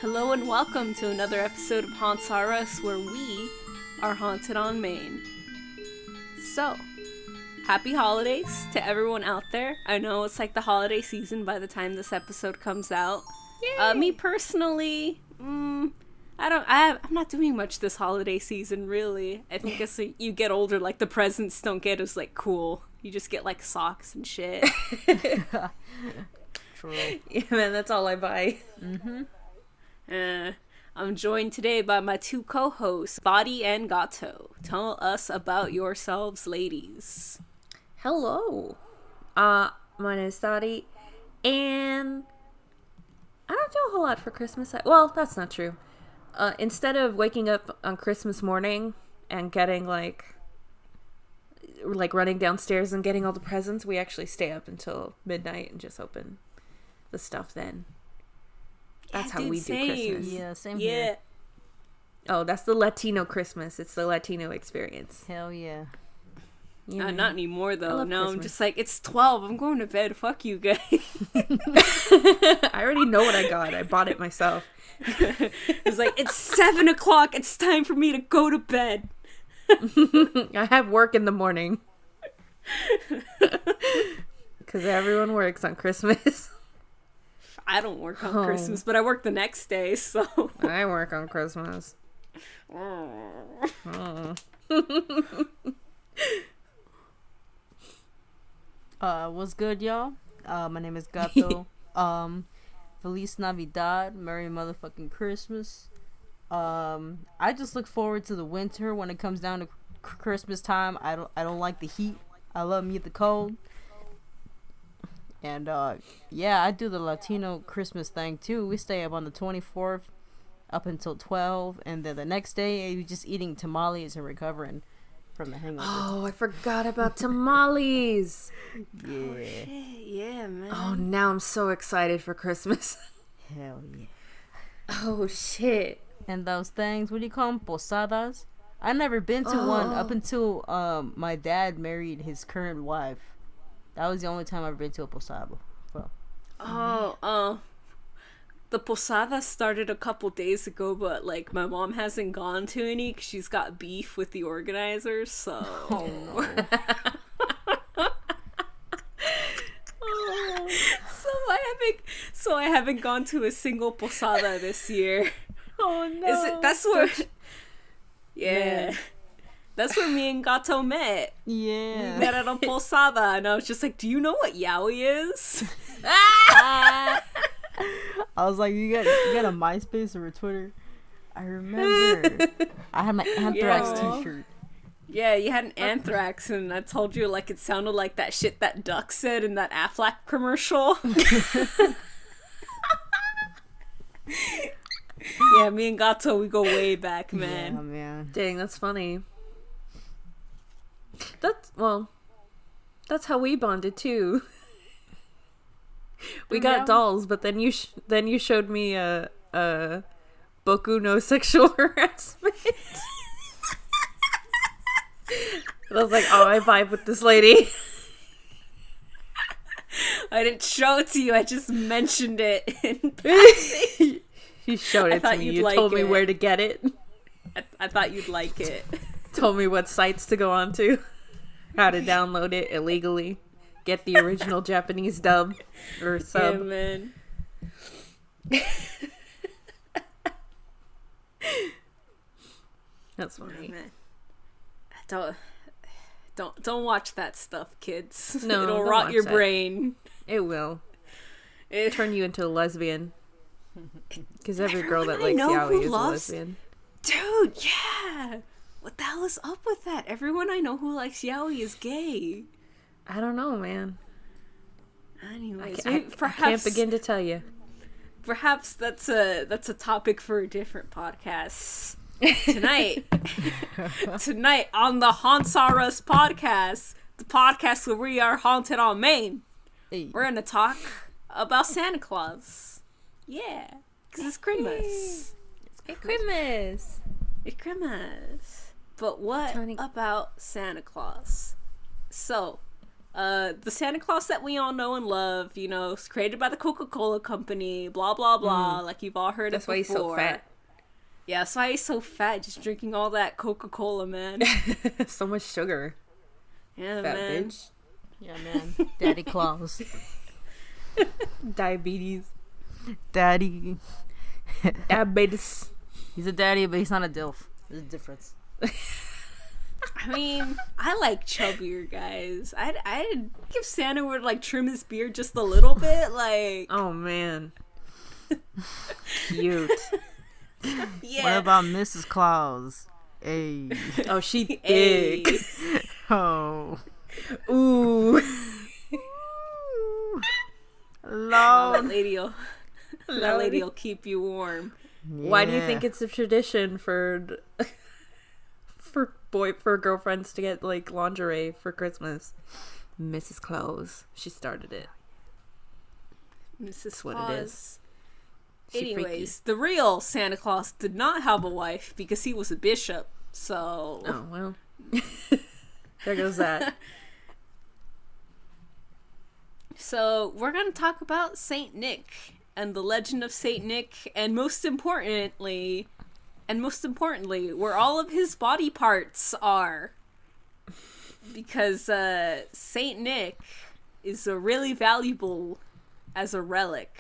Hello and welcome to another episode of Haunts R Us, where we are haunted on Maine. So, happy holidays to everyone out there. I know it's like the holiday season by the time this episode comes out. Me personally, I'm not doing much this holiday season, really. I think as you get older, like, the presents don't get as, like, cool. You just get, like, socks and shit. True. Yeah, man, that's all I buy. Mm-hmm. I'm joined today by my two co-hosts, Body and Gato. Tell us about yourselves, ladies. Hello. My name is Dottie, and I don't do a whole lot for Christmas. Well, that's not true. Instead of waking up on Christmas morning and getting, like running downstairs and getting all the presents, we actually stay up until midnight and just open the stuff then. That's how we do Christmas. Yeah, same here. Oh, that's the Latino Christmas. It's the Latino experience. Hell yeah. Not anymore, though. No, Christmas. I'm just like, it's 12. I'm going to bed. Fuck you guys. I already know what I got. I bought it myself. It's like, it's 7 o'clock. It's time for me to go to bed. I have work in the morning. Because everyone works on Christmas. I don't work on Christmas, but I work the next day, so. I work on Christmas. What's good, y'all? My name is Gato. Feliz Navidad, Merry motherfucking Christmas. I just look forward to the winter when it comes down to Christmas time. I don't like the heat. I love me the cold. And yeah, I do the Latino Christmas thing too. We stay up on the 24th up until 12, and then the next day you're just eating tamales and recovering from the hangover. Oh, I forgot about tamales. Yeah. Oh, shit. Yeah, man. Oh, now I'm so excited for Christmas. Hell yeah. Oh, shit. And those things, what do you call them? Posadas? I never been to one up until my dad married his current wife. That was the only time I've been to a posada. Oh, the posada started a couple days ago, but, like, my mom hasn't gone to any because she's got beef with the organizers, so. Oh, no. So I haven't gone to a single posada this year. Oh, no. That's where. Yeah. Man. That's where me and Gato met. Yeah. We met at a posada, and I was just like, do you know what yaoi is? I was like, you got a MySpace or a Twitter? I remember. I had my Anthrax t-shirt. Yeah, you had an Anthrax, and I told you, like, it sounded like that shit that Duck said in that Aflac commercial. Yeah, me and Gato, we go way back, man. Yeah, man. Dang, that's funny. That's how we bonded too. We got dolls, but then you showed me a Boku no sexual harassment. And I was like, oh, I vibe with this lady. I didn't show it to you, I just mentioned it in passing. You showed it to me. You like told me it. where to get it. I thought you'd like it. Told me what sites to go on to. How to download it illegally. Get the original Japanese dub or sub. Yeah, man. That's funny. Man. Don't watch that stuff, kids. No, it'll don't rot watch your that. brain. It will. Turn you into a lesbian. Because every girl that likes Everyone I know yaoi who is loves- a lesbian. Dude, yeah. What the hell is up with that? Everyone I know who likes yaoi is gay. I don't know, man. Anyways, I can't begin to tell you. Perhaps that's a topic for a different podcast. Tonight on the Haunts R Us podcast, the podcast where we are haunted on Maine, Hey. we're gonna talk about Santa Claus. Yeah, because it's Christmas. It's Christmas. It's Christmas. But what about Santa Claus? So, The Santa Claus that we all know and love, you know, is created by the Coca-Cola Company, blah, blah, blah, like you've all heard That's it why before. he's so fat. Yeah, that's why he's so fat, just drinking all that Coca-Cola, man. So much sugar. Yeah, Fat man. bitch. Yeah, man. Daddy Claus. Diabetes. Daddy. Diabetes. He's a daddy, but he's not a DILF. There's a difference. I mean, I like chubbier guys. I'd give Santa would like trim his beard just a little bit, like. Oh man. Cute. Yeah. What about Mrs. Claus? Hey. Oh, she Hey. thick. Oh. Ooh. That Lord. lady'll keep you warm. Why do you think it's a tradition for girlfriends to get like lingerie for Christmas? Mrs. Claus, she started it. Mrs. That's what Claus. it is. She Anyways, the real Santa Claus did not have a wife because he was a bishop. So. Oh well. There goes that. So we're gonna talk about Saint Nick and the legend of Saint Nick, and most importantly, where all of his body parts are. Because Saint Nick is really valuable as a relic.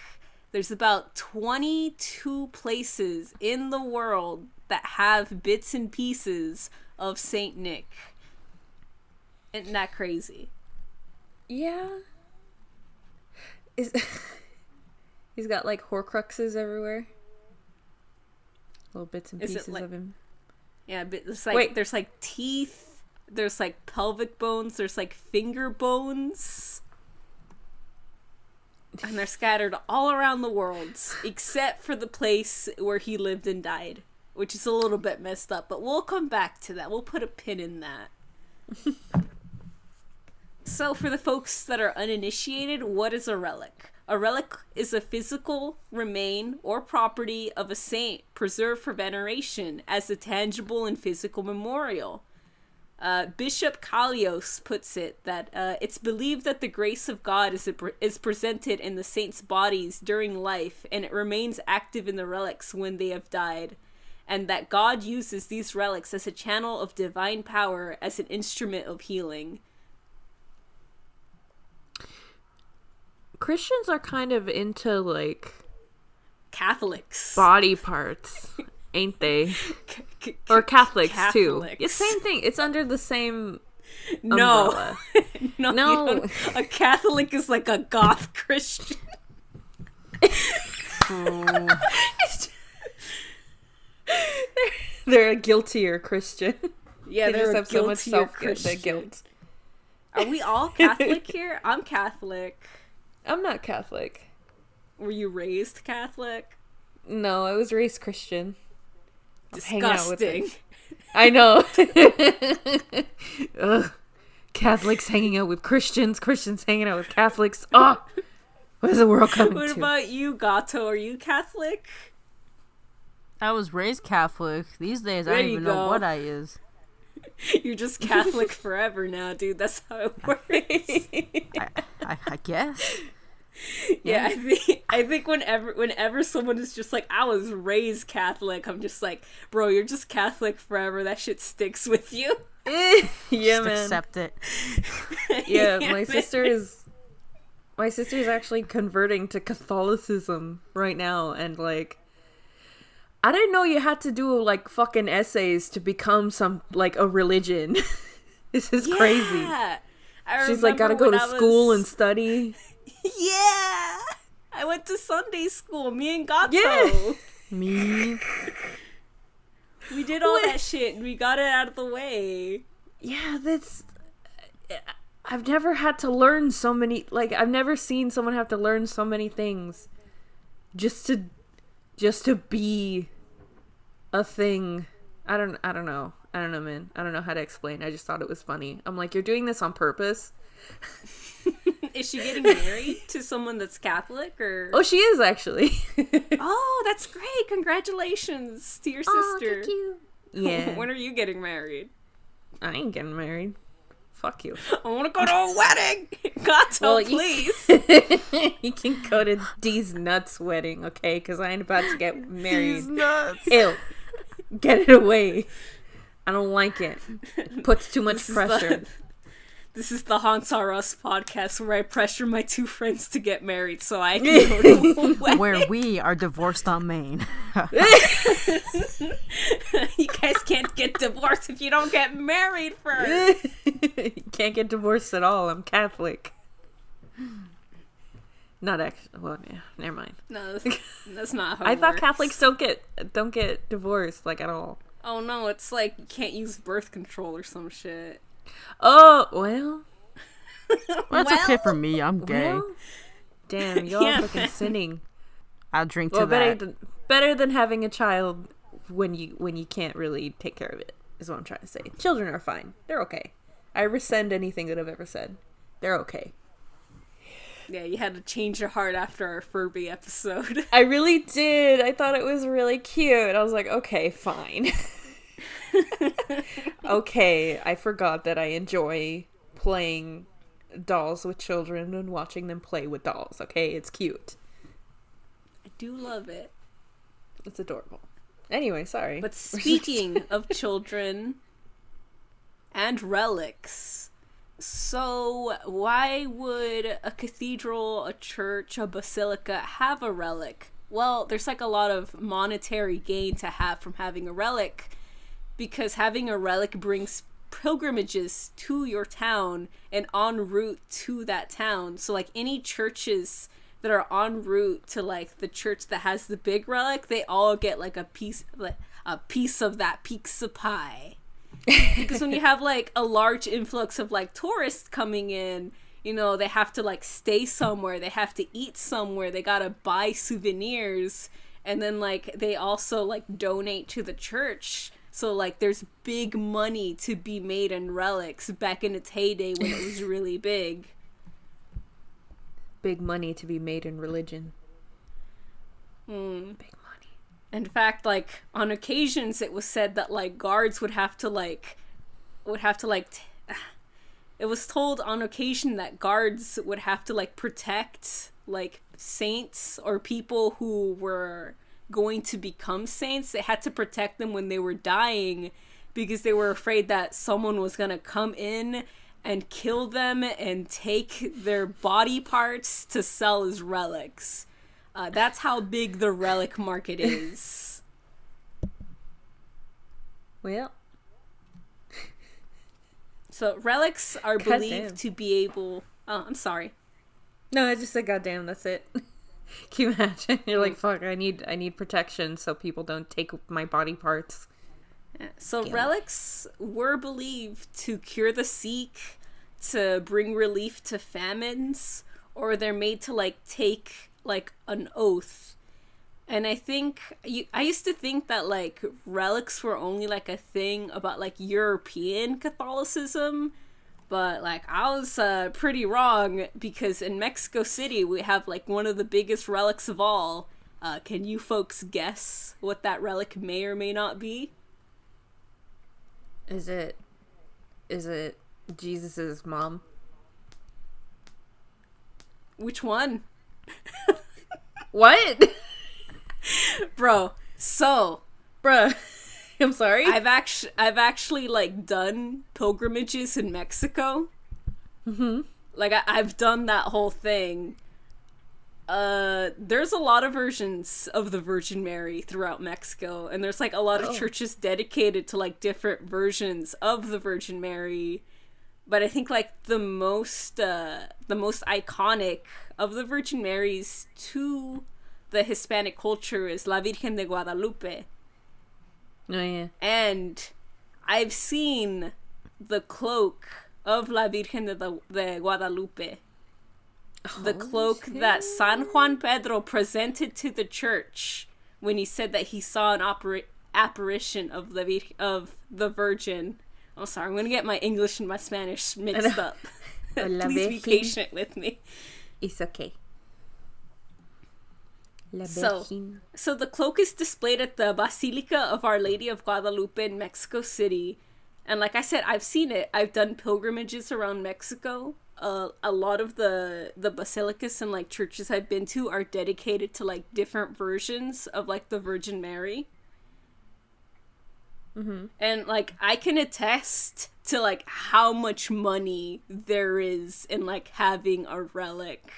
There's about 22 places in the world that have bits and pieces of Saint Nick. Isn't that crazy? Yeah. He's got like Horcruxes everywhere. Little bits and Is it pieces like- of him. Yeah, but it's like Wait. there's like teeth, there's like pelvic bones, there's like finger bones. And they're scattered all around the world, except for the place where he lived and died, which is a little bit messed up, but we'll come back to that. We'll put a pin in that. So for the folks that are uninitiated, what is a relic? A relic is a physical remain or property of a saint preserved for veneration as a tangible and physical memorial. Bishop Kallios puts it that it's believed that the grace of God is presented in the saints' bodies during life, and it remains active in the relics when they have died, and that God uses these relics as a channel of divine power as an instrument of healing. Christians are kind of into like Catholics. body parts, ain't they? Or Catholics, too. Catholics. It's same thing. It's under the same No. umbrella. No. No. You don't- a Catholic is like a goth Christian. They're a guiltier Christian. Yeah, They they're just a have so much guiltier self Christian. guilt. Are we all Catholic here? I'm Catholic. I'm not Catholic. Were you raised Catholic? No, I was raised Christian. Hang out with Disgusting. it. I know. Ugh. Catholics hanging out with Christians, Christians hanging out with Catholics. Oh, what is the world coming What to? about you, Gato? Are you Catholic? I was raised Catholic. These days, I There don't you even know go. what I is. You're just Catholic forever now, dude. That's how it works. I guess. Yeah, I think whenever someone is just like, I was raised Catholic, I'm just like, bro, you're just Catholic forever. That shit sticks with you. Yeah, Just man. accept it. Yeah, Yeah, my sister is actually converting to Catholicism right now, and like, I didn't know you had to do like fucking essays to become some like a religion. This is crazy. I She's like, gotta remember go when to I school was- and study. Yeah, I went to Sunday school. Me and Gato. Yeah. Me. We did all that shit and we got it out of the way. Yeah, that's. I've never had to learn so many. Like, I've never seen someone have to learn so many things just to be a thing. I don't know, man. I don't know how to explain. I just thought it was funny. I'm like, you're doing this on purpose. Is she getting married to someone that's Catholic or? Oh, she is actually. Oh, that's great! Congratulations to your Aw, sister. thank you. Yeah, When are you getting married? I ain't getting married. Fuck you. I want to go to a wedding. Gato, Well, please. You can go to D's nuts wedding, okay? Because I ain't about to get married. These nuts. Ew. Get it away. I don't like it. It puts too much pressure. This is the Haunts Are Us podcast where I pressure my two friends to get married so I can go to a wedding. Where we are divorced on Maine. You guys can't get divorced if you don't get married first. You can't get divorced at all. I'm Catholic. Not actually. Well, yeah. Never mind. No, that's not how I it thought works. Catholics don't get divorced like at all. Oh no, it's like you can't use birth control or some shit. Oh well. That's okay for me. I'm gay. Well, damn, y'all Yeah, fucking man. sinning. I'll drink to Well, that. better than having a child when you can't really take care of it. Is what I'm trying to say. Children are fine. They're okay. I rescind anything that I've ever said. They're okay. Yeah, you had to change your heart after our Furby episode. I really did. I thought it was really cute. I was like, okay, fine. Okay, I forgot that I enjoy playing dolls with children and watching them play with dolls. Okay, it's cute. I do love it. It's adorable. Anyway, sorry. But speaking of children and relics, so why would a cathedral, a church, a basilica have a relic? Well, there's like a lot of monetary gain to have from having a relic, because having a relic brings pilgrimages to your town and en route to that town. So like any churches that are en route to like the church that has the big relic, they all get like a piece of that pizza pie. Because when you have like a large influx of like tourists coming in, you know, they have to like stay somewhere, they have to eat somewhere, they gotta buy souvenirs, and then like they also like donate to the church. So like there's big money to be made in relics back in its heyday when it was really big. Big money to be made in religion. Big money. In fact, like on occasions it was said that like guards would have to it was told on occasion that guards would have to like protect like saints or people who were going to become saints. They had to protect them when they were dying because they were afraid that someone was gonna come in and kill them and take their body parts to sell as relics. That's how big the relic market is. Well, So relics are Goddamn. believed to be able... Oh, I'm sorry. no, I just said goddamn, that's it. Can you imagine? You're like, fuck, I need protection so people don't take my body parts. So Yeah. relics were believed to cure the sick, to bring relief to famines, or they're made to like take like an oath. And I think I used to think that like relics were only like a thing about like European Catholicism, but like I was pretty wrong, because in Mexico City we have like one of the biggest relics of all. Can you folks guess what that relic may or may not be? Is it Jesus's mom? Which one? What? Bro, so Bruh. I'm sorry. I've actually like done pilgrimages in Mexico. Mm-hmm. Like I've done that whole thing. There's a lot of versions of the Virgin Mary throughout Mexico, and there's like a lot of churches dedicated to like different versions of the Virgin Mary. But I think like the most iconic of the Virgin Marys to the Hispanic culture is La Virgen de Guadalupe. Oh yeah. And I've seen the cloak of La Virgen de Guadalupe. The cloak that San Juan Pedro presented to the church when he said that he saw an apparition of the Virgin. I'm sorry, I'm gonna get my English and my Spanish mixed up. Please be patient with me. It's okay. La So the cloak is displayed at the Basilica of Our Lady of Guadalupe in Mexico City, And like I said, I've seen it. I've done pilgrimages around Mexico. A lot of the basilicas and like churches I've been to are dedicated to like different versions of like the Virgin Mary. Mm-hmm. And like I can attest to like how much money there is in like having a relic.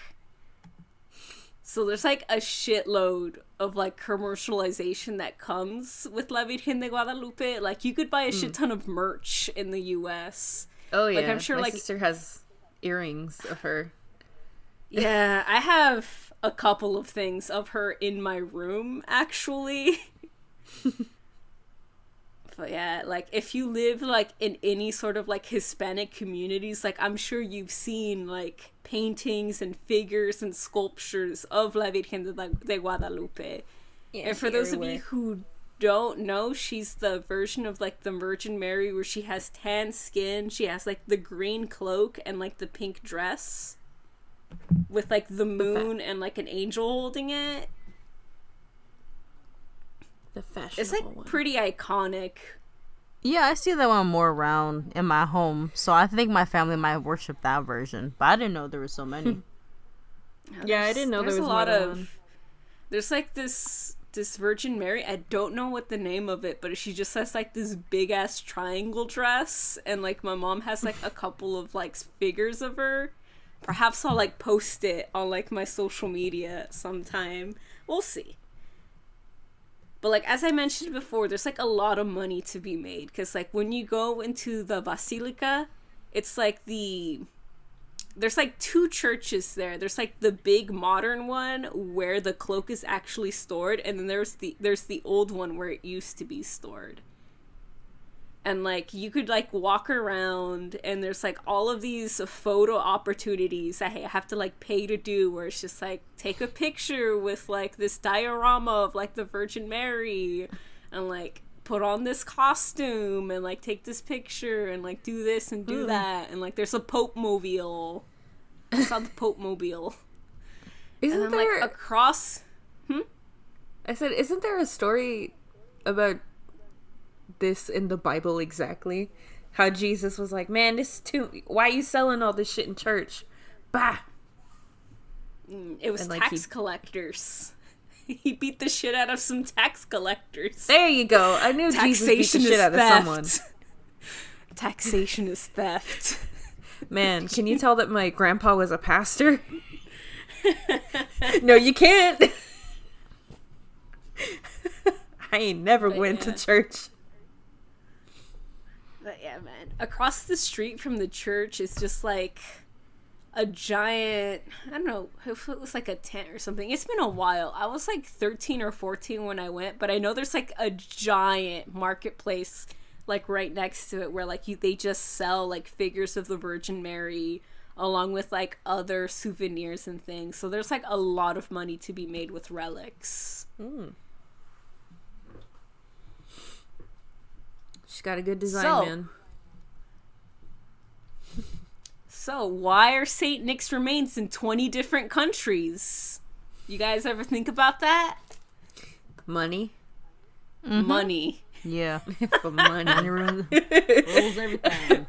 So there's like a shitload of like commercialization that comes with La Virgen de Guadalupe. Like you could buy a shit ton of merch in the US. Oh yeah, like, I'm sure my like sister has earrings of her. Yeah, I have a couple of things of her in my room actually. But yeah, like if you live like in any sort of like Hispanic communities, like I'm sure you've seen like paintings and figures and sculptures of La Virgen de Guadalupe. Yeah, and for those of you who don't know, she's the version of like the Virgin Mary where she has tan skin, she has like the green cloak and like the pink dress with like the moon and like an angel holding it. The fashionable It's like one. pretty iconic. Yeah, I see that one more around in my home, so I think my family might worship that version. But I didn't know there were so many. Yeah, I didn't know there There's was a lot more than of. one. There's like this Virgin Mary. I don't know what the name of it, but she just has like this big ass triangle dress, and like my mom has like a couple of like figures of her. Perhaps I'll like post it on like my social media sometime. We'll see. But like as I mentioned before, there's like a lot of money to be made because like when you go into the basilica, it's like there's like two churches there. There's like the big modern one where the cloak is actually stored, and then there's the old one where it used to be stored. And like you could like walk around and there's like all of these photo opportunities that I have to like pay to do, where it's just like take a picture with like this diorama of like the Virgin Mary and like put on this costume and like take this picture and like do this and do that, and like there's a Pope mobile. I saw the Pope mobile. Isn't and then there? like across I said, isn't there a story about this in the Bible exactly? How Jesus was like, "Man, this is too. Why are you selling all this shit in church?" Bah. it was And, like, tax collectors. He beat the shit out of some tax collectors. There you go. I knew Jesus beat the Taxation shit is out of theft. someone. Taxation is theft. Man, can you tell that my grandpa was a pastor? No, you can't. I ain't never went to church. But yeah, man. Across the street from the church is just like a giant, I don't know if it was like a tent or something. It's been a while. I was like 13 or 14 when I went, but I know there's like a giant marketplace like right next to it where like they just sell like figures of the Virgin Mary along with like other souvenirs and things. So there's like a lot of money to be made with relics. She's got a good design, So- man. So, why are Saint Nick's remains in 20 different countries? You guys ever think about that? Money. Money. Yeah. For money. Money rules everything.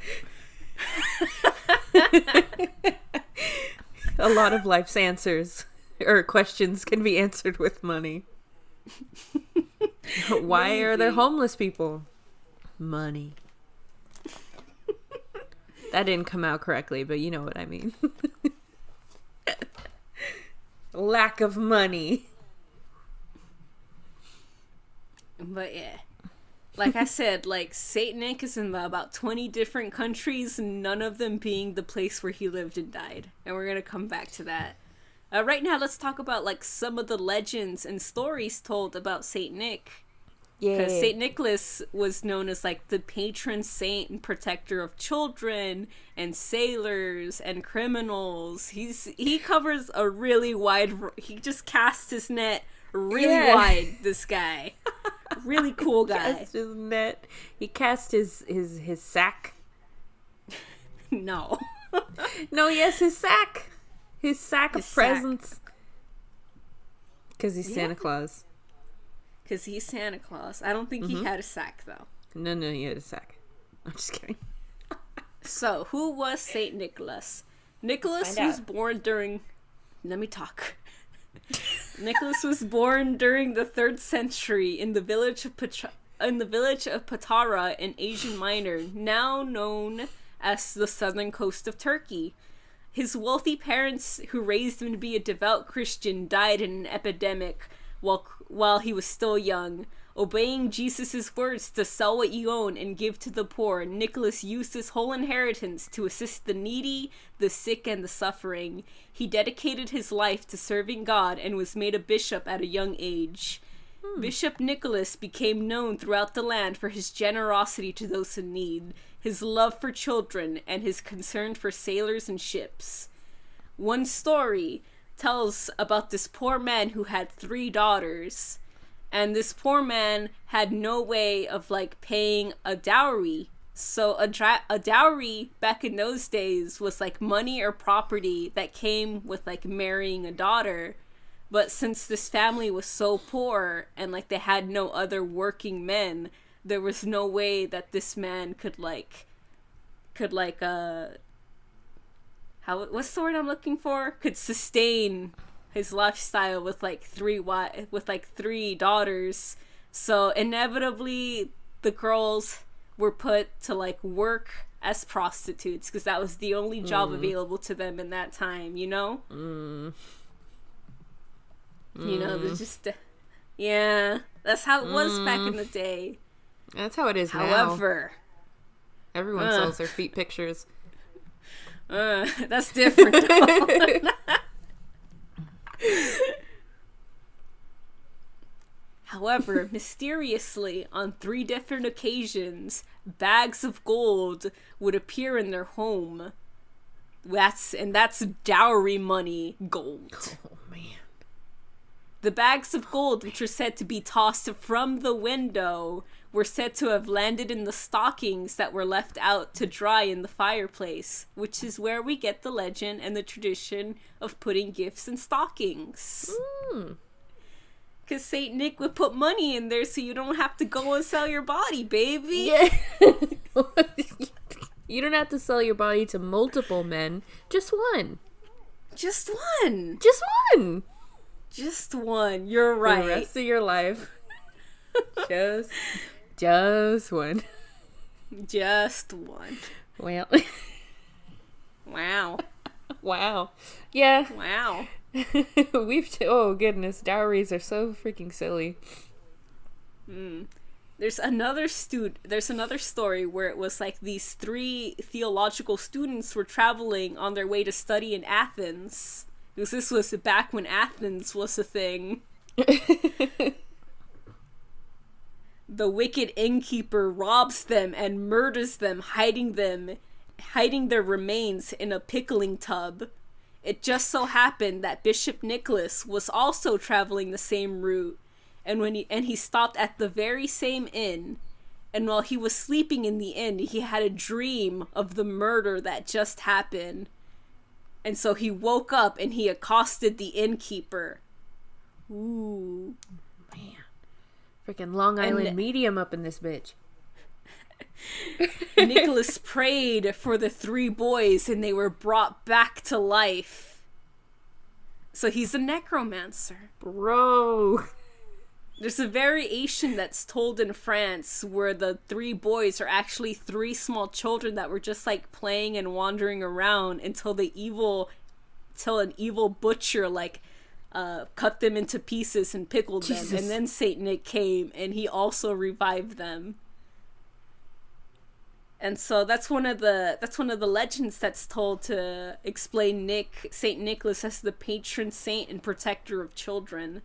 A lot of life's answers or questions can be answered with money. Why are there homeless people? Money. That didn't come out correctly, but you know what I mean. Lack of money. But yeah. Like I said, like Saint Nick is in about 20 different countries, none of them being the place where he lived and died. And we're gonna come back to that. Right now, let's talk about like some of the legends and stories told about Saint Nick. Because Saint Nicholas was known as like the patron saint and protector of children and sailors and criminals. He covers a really wide. He just casts his net really wide. This guy, really cool guy. Cast his net. He cast his sack. No. No, yes, his sack. His sack of His sack. presents. Because he's Santa Claus. Because he's Santa Claus. I don't think he had a sack though. No, he had a sack. I'm just kidding. So, who was Saint Nicholas? Nicholas was born during... Let me talk. Nicholas was born during the 3rd century in the village of Patara in Asia Minor, now known as the southern coast of Turkey. His wealthy parents, who raised him to be a devout Christian, died in an epidemic while he was still young. Obeying Jesus' words to sell what you own and give to the poor, Nicholas used his whole inheritance to assist the needy, the sick, and the suffering. He dedicated his life to serving God and was made a bishop at a young age. Bishop Nicholas became known throughout the land for his generosity to those in need, his love for children, and his concern for sailors and ships. One story tells about this poor man who had 3 daughters. And this poor man had no way of, like, paying a dowry. So a dowry back in those days was, like, money or property that came with, like, marrying a daughter. But since this family was so poor and, like, they had no other working men, there was no way that this man could what's the word I'm looking for? Could sustain his lifestyle with like 3 daughters. So inevitably the girls were put to like work as prostitutes because that was the only job available to them in that time, you know? You know, there's just that's how it was back in the day. That's how it is However, now. Everyone sells their feet pictures. That's different. However, mysteriously, on 3 different occasions, bags of gold would appear in their home. That's dowry money gold. Oh, man. The bags of gold, which were said to be tossed from the window, were said to have landed in the stockings that were left out to dry in the fireplace, which is where we get the legend and the tradition of putting gifts in stockings. Because Saint Nick would put money in there so you don't have to go and sell your body, baby. Yeah. You don't have to sell your body to multiple men. Just one. Just one. Just one. Just one. You're right. For the rest of your life. Just one. Just one. Well. Wow. Wow. Yeah. Wow. Oh goodness, dowries are so freaking silly. There's another story where it was like these 3 theological students were traveling on their way to study in Athens. Because this was back when Athens was a thing. The wicked innkeeper robs them and murders them, hiding their remains in a pickling tub. It just so happened that Bishop Nicholas was also traveling the same route, and he stopped at the very same inn, and while he was sleeping in the inn, he had a dream of the murder that just happened. And so he woke up and he accosted the innkeeper. Ooh. Man. Freaking Long Island medium up in this bitch. Nicholas prayed for the 3 boys and they were brought back to life. So he's a necromancer. Bro. There's a variation that's told in France where the 3 boys are actually 3 small children that were just like playing and wandering around until an evil butcher cut them into pieces and pickled them. And then Saint Nick came and he also revived them. And so that's one of the legends that's told to explain Saint Nicholas as the patron saint and protector of children.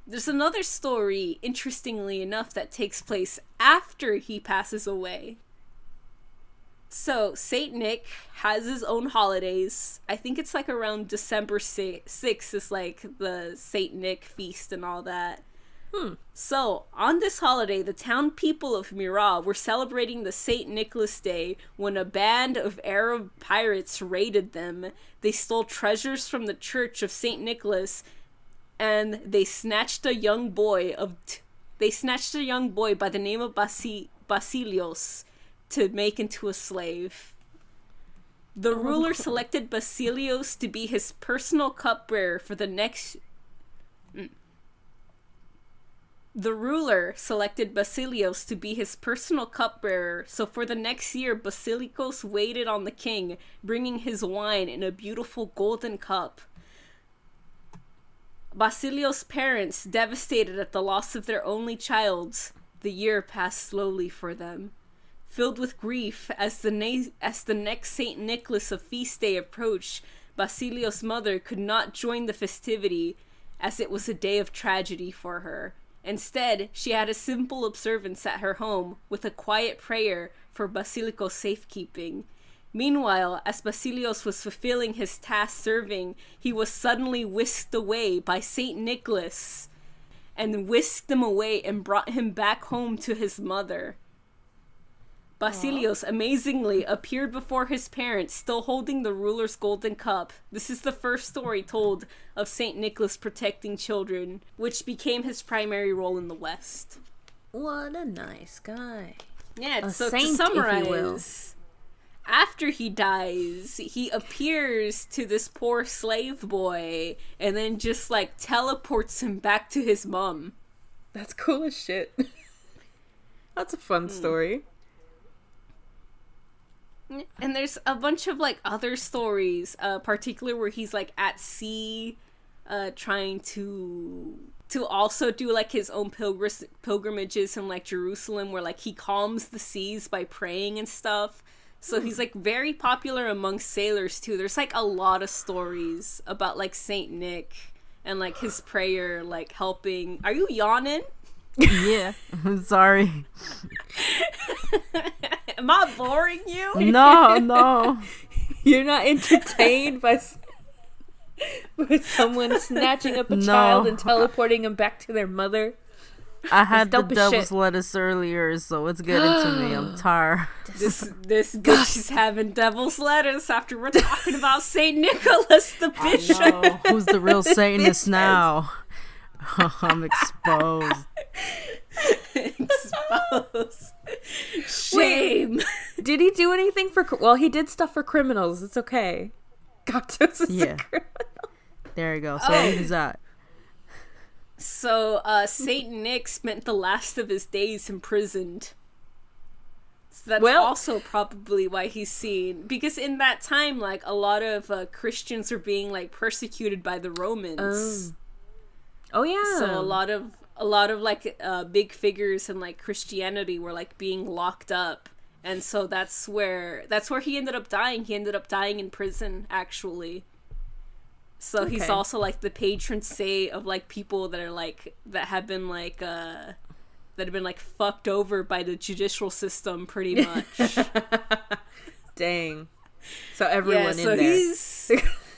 There's another story, interestingly enough, that takes place after he passes away. So, Saint Nick has his own holidays. I think it's like around December 6th is like the Saint Nick feast and all that. So, on this holiday, the town people of Mira were celebrating the St. Nicholas Day when a band of Arab pirates raided them. They stole treasures from the church of St. Nicholas, and they snatched a young boy by the name of Basilios. to make into a slave. The ruler selected Basilios to be his personal cupbearer for the next... The ruler selected Basilios to be his personal cupbearer, so for the next year, Basilikos waited on the king, bringing his wine in a beautiful golden cup. Basilios' parents, devastated at the loss of their only child, the year passed slowly for them. Filled with grief, as the next Saint Nicholas of feast day approached, Basilios' mother could not join the festivity, as it was a day of tragedy for her. Instead, she had a simple observance at her home, with a quiet prayer for Basilikos' safekeeping. Meanwhile, as Basilios was fulfilling his task serving, he was suddenly whisked away by Saint Nicholas, and whisked him away and brought him back home to his mother. Basilios amazingly appeared before his parents, still holding the ruler's golden cup. This is the first story told of Saint Nicholas protecting children, which became his primary role in the West. What a nice guy. Yeah, A so saint, to summarize, if you will. after he dies, he appears to this poor slave boy and then just like teleports him back to his mom. That's cool as shit. That's a fun story. And there's a bunch of like other stories, particularly where he's like at sea, trying to also do like his own pilgrimages in like Jerusalem, where like he calms the seas by praying and stuff. So he's like very popular among sailors too. There's like a lot of stories about like Saint Nick and like his prayer like helping. Are you yawning? Yeah, I'm sorry. Am I boring you? No. You're not entertained by someone snatching up a child and teleporting him back to their mother? I had the dope as devil's shit. lettuce earlier, so it's getting to me. I'm tired. This bitch is having devil's lettuce after we're talking about Saint Nicholas the Bishop. No, who's the real Satanist now? I'm exposed. Exposed. Shame. Did he do anything for... Well, he did stuff for criminals. It's okay. Gatos is a criminal. There you go. So who's that? So, Saint Nick spent the last of his days imprisoned. So that's also probably why he's seen. Because in that time, like, a lot of Christians are being, like, persecuted by the Romans. Oh yeah. So a lot of like big figures in like Christianity were like being locked up, and so that's where he ended up dying. He ended up dying in prison, actually. So he's also like the patron saint of like people that are like that have been like fucked over by the judicial system, pretty much. Dang. So everyone in there.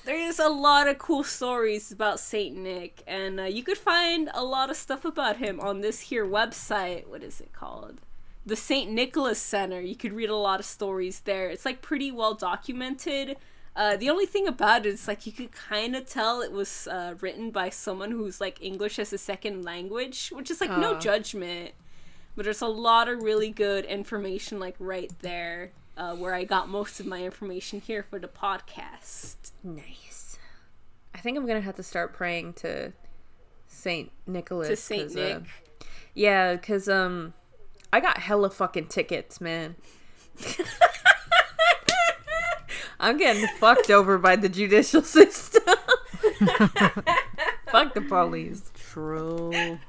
There's a lot of cool stories about Saint Nick, and you could find a lot of stuff about him on this here website. What is it called? The Saint Nicholas Center. You could read a lot of stories there. It's like pretty well documented. The only thing about it is like you could kind of tell it was written by someone who's like English as a second language, which is like no judgment, but there's a lot of really good information like right there. Where I got most of my information here for the podcast. Nice. I think I'm gonna have to start praying to Saint Nicholas. To Saint Nick. Yeah, because I got hella fucking tickets, man. I'm getting fucked over by the judicial system. Fuck the police. True.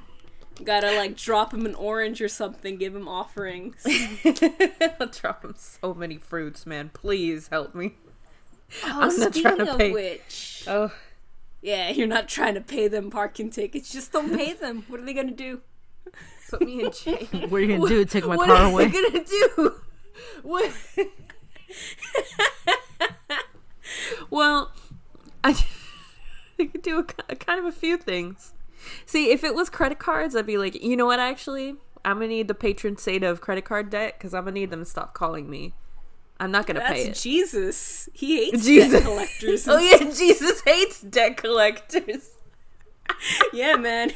Gotta like drop him an orange or something, give him offerings. I'll drop him so many fruits, man. Please help me. Oh, I'm not trying to pay. Which, oh, yeah, you're not trying to pay them parking tickets. Just don't pay them. What are they gonna do? put me in jail. What are you gonna do? Take my car away? What are you gonna do? What? Well, I could do a kind of a few things. See, if it was credit cards, I'd be like, you know what, actually? I'm going to need the patron saint of credit card debt because I'm going to need them to stop calling me. I'm not going to pay it. That's Jesus. He hates debt collectors. Oh, yeah, Jesus hates debt collectors. Yeah, man.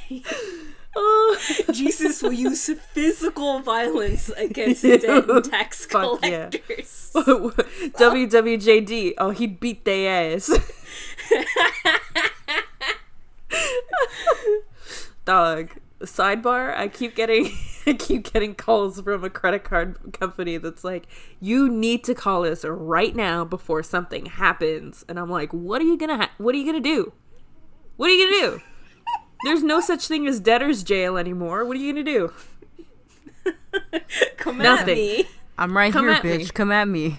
Jesus will use physical violence against dead tax Fuck yeah. collectors. WWJD. Oh, he'd beat their ass. Dog. Sidebar, I keep getting calls from a credit card company that's like, you need to call us right now before something happens. And I'm like, what are you gonna do? What are you gonna do? There's no such thing as debtor's jail anymore. What are you gonna do? Come Nothing. at me. I'm right Come here, at me. bitch. Come at me.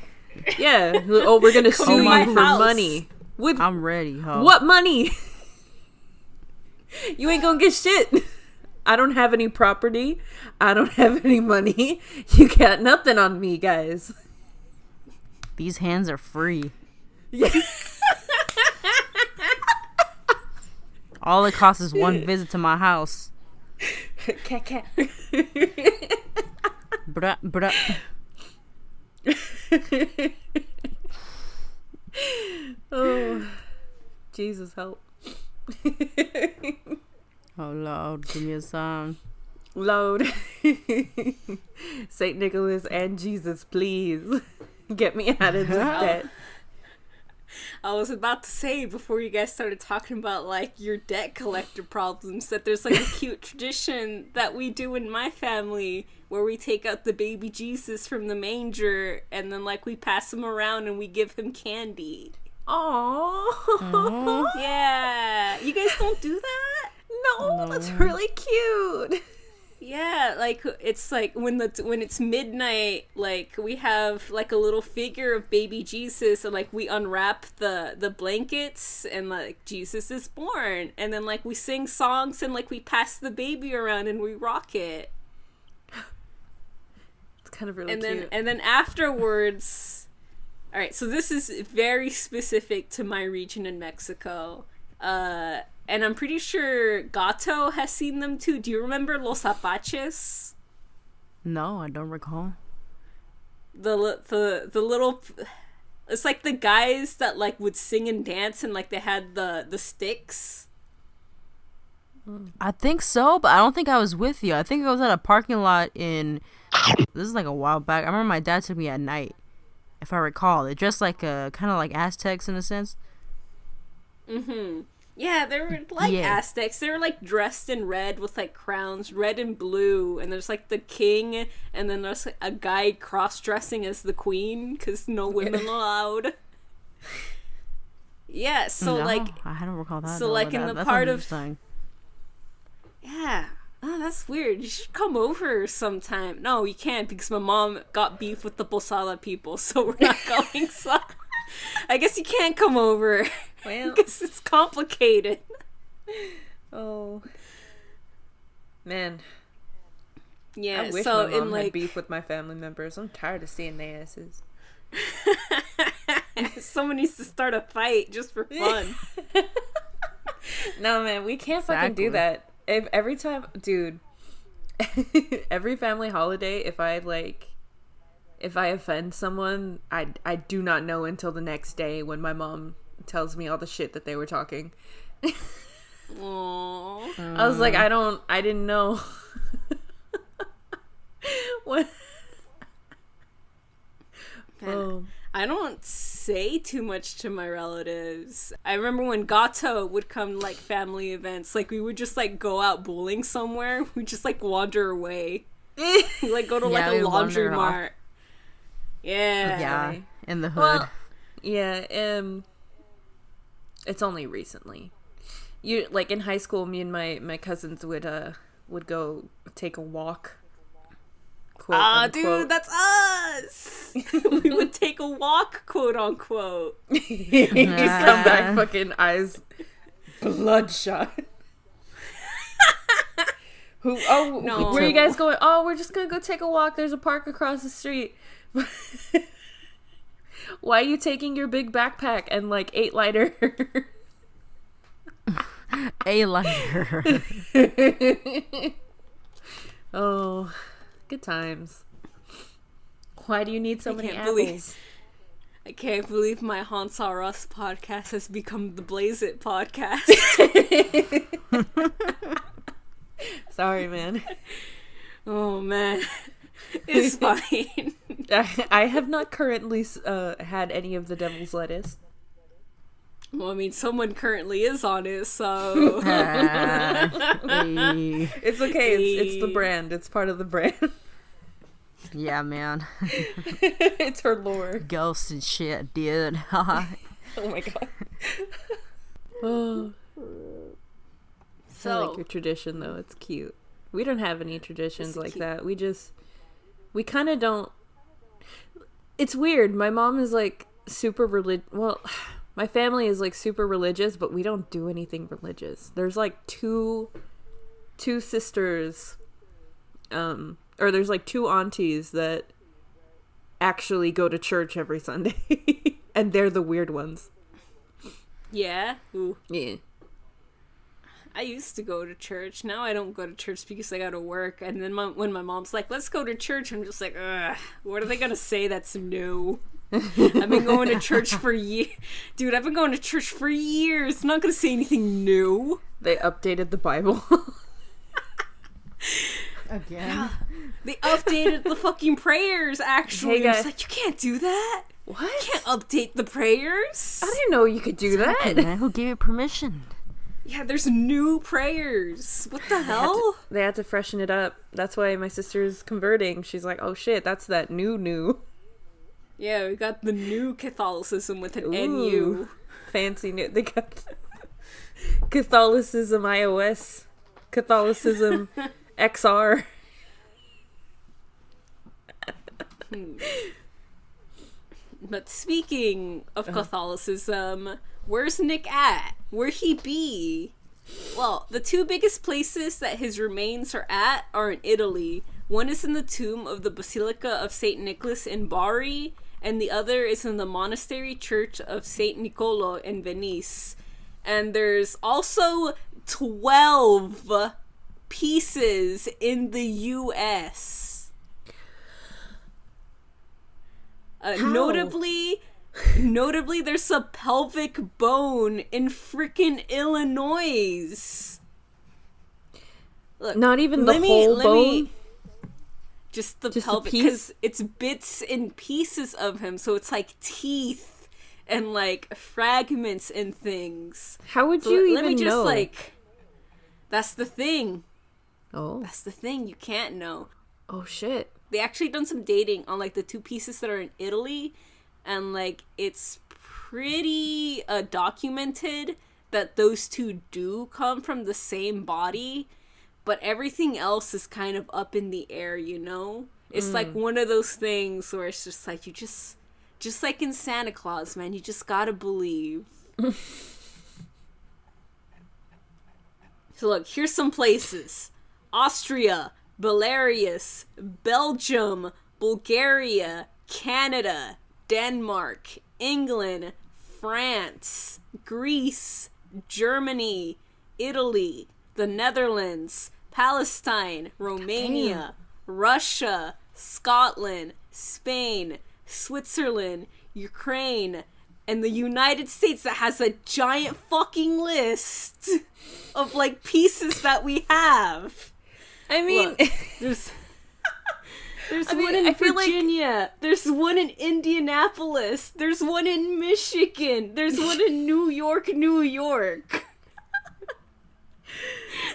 Yeah. Oh, we're gonna sue my you for house. money. With I'm ready, ho. what money? You ain't gonna get shit. I don't have any property. I don't have any money. You got nothing on me, guys. These hands are free. Yeah. All it costs is one visit to my house. Cat. Bruh, bruh. Oh, Jesus help. Oh Lord, give me a sign. Lord. Saint Nicholas and Jesus, please. Get me out of this debt. I was about to say before you guys started talking about like your debt collector problems that there's like a cute tradition that we do in my family where we take out the baby Jesus from the manger and then like we pass him around and we give him candy. Aww. Yeah. You guys don't do that? No, that's really cute. Yeah, like it's like when it's midnight, like we have like a little figure of baby Jesus, and like we unwrap the blankets, and like Jesus is born, and then like we sing songs, and like we pass the baby around, and we rock it. It's kind of really And cute. then afterwards, all right. So this is very specific to my region in Mexico. And I'm pretty sure Gato has seen them too. Do you remember Los Apaches? No, I don't recall. The little, it's like the guys that like would sing and dance and like they had the sticks. I think so, but I don't think I was with you. I think I was at a parking lot in. This is like a while back. I remember my dad took me at night, if I recall. They're dressed like kind of like Aztecs in a sense. Mm-hmm. Yeah, they were like Aztecs. They were like dressed in red with like crowns, red and blue, and there's like the king, and then there's like, a guy cross-dressing as the queen because no women allowed. Yeah, so No, like I don't recall that. so though, like but in the that part sounds of interesting. yeah. Oh, that's weird. You should come over sometime. No, you can't because my mom got beef with the Posada people, so we're not going. So I guess you can't come over. Well, Because it's complicated. oh man, Yeah, I wish so my mom in like had beef with my family members. I'm tired of seeing their asses. someone needs to start a fight just for fun. No, man, we can't fucking do that. If every time, dude, every family holiday, if I offend someone, I do not know until the next day when my mom tells me all the shit that they were talking. Aww. I was like, I didn't know. What? Man, I don't say too much to my relatives. I remember when Gato would come like family events, like we would just like go out bowling somewhere. We'd just like wander away. We'd, like go to like a we'd wander off. laundromat. Yeah. Yeah, in the hood. Well, yeah, it's only recently. You like in high school, me and my cousins would go take a walk. Quote, unquote. Dude, that's us. We would take a walk, quote unquote. You come back fucking eyes bloodshot. No. Where are you guys going? Oh, we're just gonna go take a walk. There's a park across the street. Why are you taking your big backpack and like 8-lighter? A lighter. Oh, good times. Why do you need so many can't apples? I can't believe my Haunts Are Us podcast has become the Blaze It podcast. Sorry, man. Oh, man. It's fine. I have not currently had any of the devil's lettuce. Well, I mean, someone currently is on it, so... Hey. It's okay. It's the brand. It's part of the brand. Yeah, man. It's her lore. Ghosts and shit, dude. Oh my god. Oh. So, I like your tradition, though. It's cute. We don't have any traditions like that. We kind of don't. It's weird. My mom is like super religious. Well, my family is like super religious, but we don't do anything religious. There's like two sisters, or there's like two aunties that actually go to church every Sunday, and they're the weird ones. yeah. Ooh. Yeah. I used to go to church. Now I don't go to church because I gotta work. And then when my mom's like, let's go to church, I'm just like, ugh, what are they gonna say that's new? I've been going to church for years. Dude, I've been going to church for years. I'm not gonna say anything new. They updated the Bible. Again. Yeah. They updated the fucking prayers, actually. Hey, I guys. was like, you can't do that. What? You can't update the prayers. I didn't know you could do that. Man, who gave you permission? Yeah, there's new prayers. What the hell? They had to freshen it up. That's why my sister's converting. She's like, oh shit, that's that new. Yeah, we got the new Catholicism with an NU. Ooh, fancy new. They got Catholicism iOS, Catholicism XR. But speaking of Catholicism, where's Nick at? Where he be? Well, the two biggest places that his remains are at are in Italy. One is in the tomb of the Basilica of Saint Nicholas in Bari, and the other is in the monastery church of Saint Niccolò in Venice. And there's also 12 pieces in the US. Notably, there's a pelvic bone in frickin' Illinois. Look, Not even the whole bone? Just the Just a pelvic, piece? because it's bits and pieces of him, so it's like teeth and like fragments and things. How would So you let me even just know? that's the thing. Oh. That's the thing. You can't know. Oh shit. They actually done some dating on like the two pieces that are in Italy, and like it's pretty documented that those two do come from the same body, but everything else is kind of up in the air, you know? It's like one of those things where it's just like, you just like in Santa Claus, man, you just gotta believe. So look, here's some places. Austria, Belarus, Belgium, Bulgaria, Canada, Denmark, England, France, Greece, Germany, Italy, the Netherlands, Palestine, Romania, Russia, Scotland, Spain, Switzerland, Ukraine, and the United States that has a giant fucking list of like pieces that we have. I mean, Look, there's one in I feel like- Virginia. There's one in Indianapolis. There's one in Michigan. There's one in New York, New York.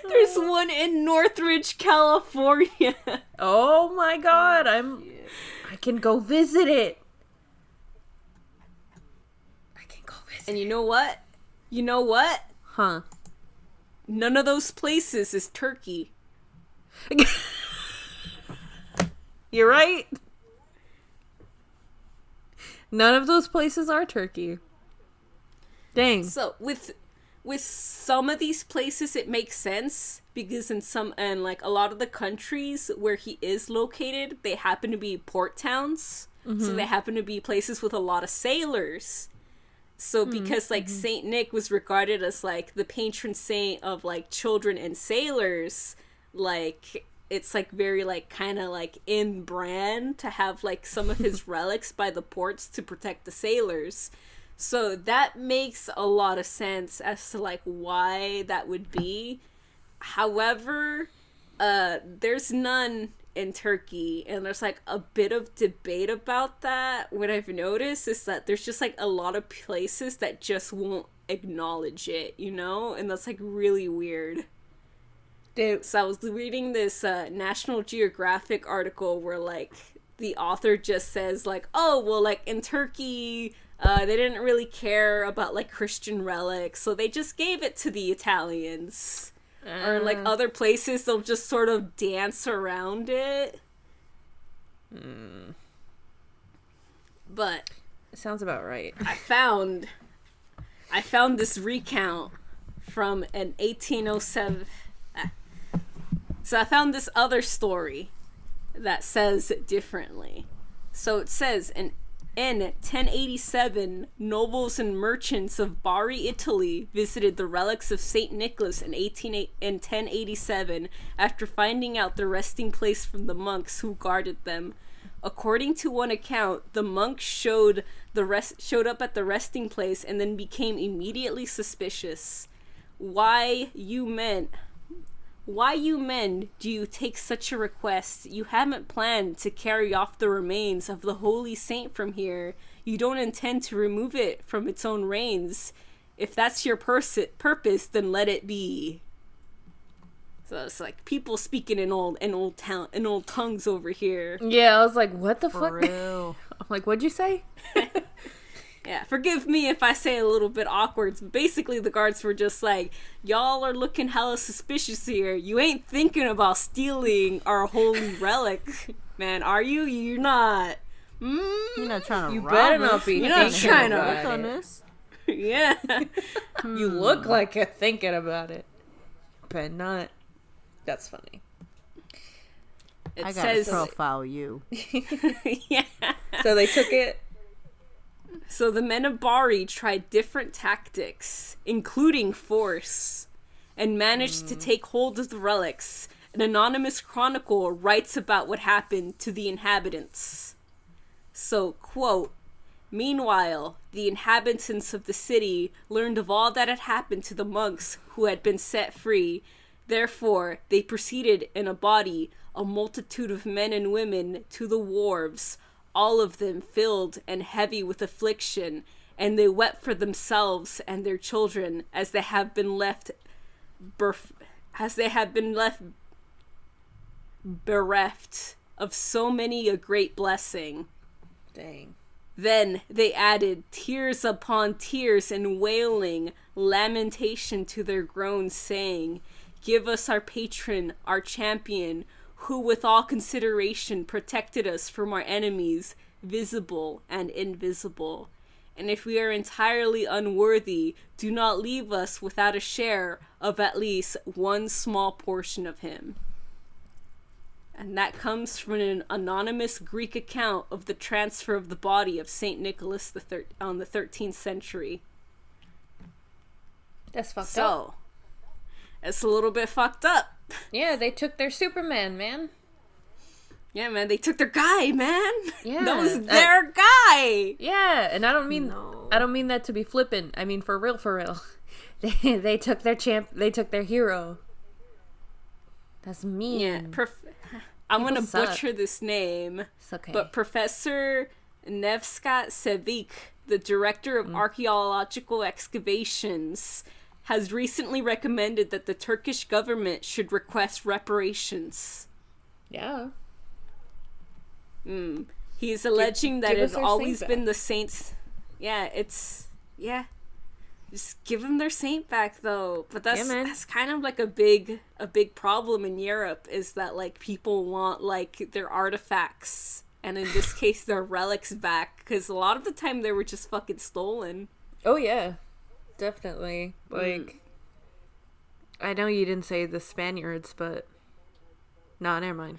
There's one in Northridge, California. oh my god, I can go visit it. I can go visit. And you know what? You know what? Huh. None of those places is Turkey. You're right. None of those places are Turkey. Dang. So with some of these places it makes sense because in like a lot of the countries where he is located, they happen to be port towns. So they happen to be places with a lot of sailors. So because like Saint Nick was regarded as like the patron saint of like children and sailors, like it's like very like kind of like in brand to have like some of his relics by the ports to protect the sailors. So that makes a lot of sense as to like why that would be. However, there's none in Turkey, and there's like a bit of debate about that. What I've noticed is that there's just like a lot of places that just won't acknowledge it, you know? And that's like really weird. Dude. So I was reading this National Geographic article where like the author just says like, oh, well, like in Turkey, they didn't really care about like Christian relics, so they just gave it to the Italians. Or in like other places, they'll just sort of dance around it. But It sounds about right. I found this recount from an 1807. So I found this other story that says it differently. So it says in 1087, nobles and merchants of Bari, Italy, visited the relics of Saint Nicholas in 1087 after finding out the resting place from the monks who guarded them. According to one account, the monks showed up at the resting place and then became immediately suspicious. Why you men do you take such a request? You haven't planned to carry off the remains of the holy saint from here. You don't intend to remove it from its own reins. If that's your purpose, then let it be. So it's like people speaking in old tongues over here. Yeah, I was like, what the fuck? Real. I'm like, what'd you say? Yeah, forgive me if I say a little bit awkward, but basically the guards were just like, y'all are looking hella suspicious here. You ain't thinking about stealing our holy relic, man, are you? You're not. You're not trying to You rob better us. not be You're not thinking trying to about Work on it. this. Yeah. You look like you're thinking about it, but not. That's funny. It I gotta says, profile you. yeah. So they took it. So the men of Bari tried different tactics, including force, and managed to take hold of the relics. An anonymous chronicle writes about what happened to the inhabitants. So, quote, meanwhile, the inhabitants of the city learned of all that had happened to the monks who had been set free. Therefore, they proceeded in a body, a multitude of men and women, to the wharves, all of them filled and heavy with affliction, and they wept for themselves and their children as they have been left bereft of so many a great blessing. Dang. Then they added tears upon tears and wailing lamentation to their groans, saying, give us our patron, our champion, who with all consideration protected us from our enemies, visible and invisible. And if we are entirely unworthy, do not leave us without a share of at least one small portion of him. And that comes from an anonymous Greek account of the transfer of the body of Saint Nicholas on the 13th century. That's fucked up. So, it's a little bit fucked up. Yeah, they took their Superman, man. Yeah, man, they took their guy, man. Yeah. That was their guy. Yeah, and I don't mean that to be flippant. I mean for real, for real. They took their they took their hero. That's mean. Yeah, I'm gonna suck. butcher this name. It's okay. But Professor Nevskat Sevik, the director of archaeological excavations, has recently recommended that the Turkish government should request reparations. Yeah. He's alleging that give us it's our always saint been back. the saints. Just give them their saint back, though. But that's kind of like a big problem in Europe, is that like people want like their artifacts, and in this case their relics back, because a lot of the time they were just fucking stolen. Oh yeah, definitely. Like, I know you didn't say the Spaniards, but no, never mind.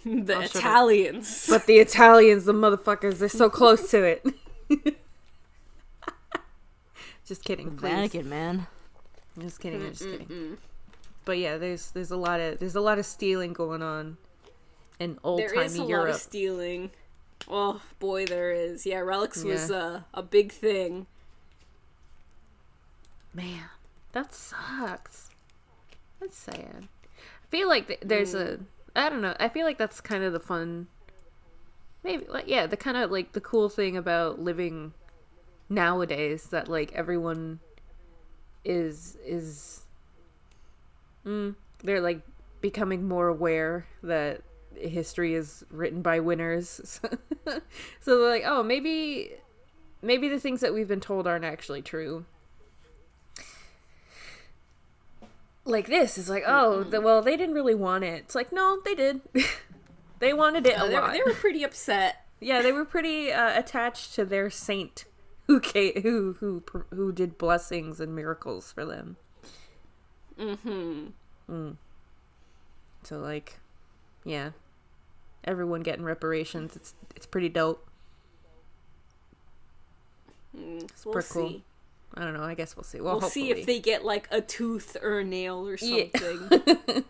The shut up. Italians. But the Italians, the motherfuckers, they're so close to it. Just kidding, please. Vatican, man. I'm just kidding. I'm just kidding. But yeah, there's a lot of stealing going on in old There is timey a Europe. lot of stealing. Oh boy, there is. Yeah, relics was Yeah. a big thing. Man, that sucks. That's sad. feel like there's I don't know. I feel like that's kind of the fun. Maybe like the kind of like the cool thing about living nowadays, that like everyone is they're like becoming more aware that history is written by winners. So they're like, oh, maybe the things that we've been told aren't actually true. Like this is like, oh, well, they didn't really want it. It's like, no, they did. They wanted it a lot. They were pretty upset. Yeah, they were pretty attached to their saint who did blessings and miracles for them. So like, yeah, everyone getting reparations. It's pretty dope. We'll pretty cool. see. I don't know. I guess we'll see. We'll hopefully. see if they get like a tooth or a nail or something. Yeah,